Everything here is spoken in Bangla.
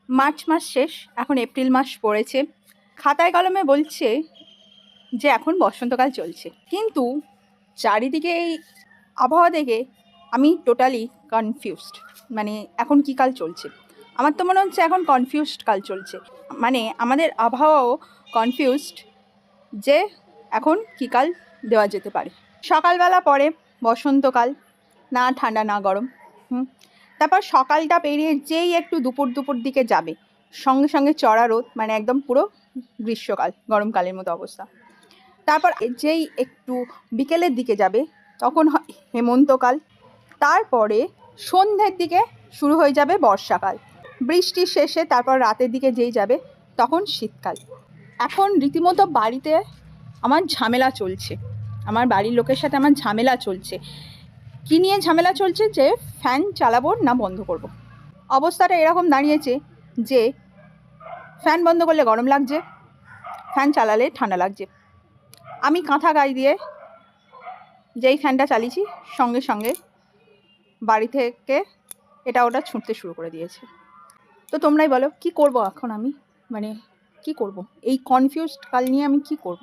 মার্চ মাস শেষ, এখন এপ্রিল মাস পড়েছে। খাতায় কলমে বলছে যে এখন বসন্তকাল চলছে, কিন্তু চারিদিকে এই আবহাওয়া দেখে আমি টোটালি কনফিউজড। মানে এখন কী কাল চলছে, আমার তো মনে হচ্ছে এখন কনফিউজড কাল চলছে। মানে আমাদের আবহাওয়াও কনফিউজড যে এখন কী কাল দেওয়া যেতে পারে। সকালবেলা পরে বসন্তকাল, না ঠান্ডা না গরম। তারপর সকালটা পেরিয়ে যেই একটু দুপুর দুপুর দিকে যাবে, সঙ্গে সঙ্গে চড়া রোদ, মানে একদম পুরো গ্রীষ্মকাল, গরমকালের মতো অবস্থা। তারপর যেই একটু বিকেলের দিকে যাবে তখন হয় হেমন্তকাল। তারপরে সন্ধ্যের দিকে শুরু হয়ে যাবে বর্ষাকাল। বৃষ্টির শেষে তারপর রাতের দিকে যেই যাবে তখন শীতকাল। এখন রীতিমতো বাড়িতে আমার ঝামেলা চলছে, আমার বাড়ির লোকের সাথে আমার ঝামেলা চলছে। কী নিয়ে ঝামেলা চলছে? যে ফ্যান চালাবো না বন্ধ করব। অবস্থাটা এরকম দাঁড়িয়েছে যে ফ্যান বন্ধ করলে গরম লাগছে, ফ্যান চালালে ঠান্ডা লাগছে। আমি কাঁথা গায়ে দিয়ে যেই ফ্যানটা চালিয়েছি, সঙ্গে সঙ্গে বাড়ি থেকে এটা ওটা ছুটতে শুরু করে দিয়েছে। তো তোমরাই বলো কি করব এখন আমি, মানে কি করব? এই কনফিউজড কাল নিয়ে আমি কি করব?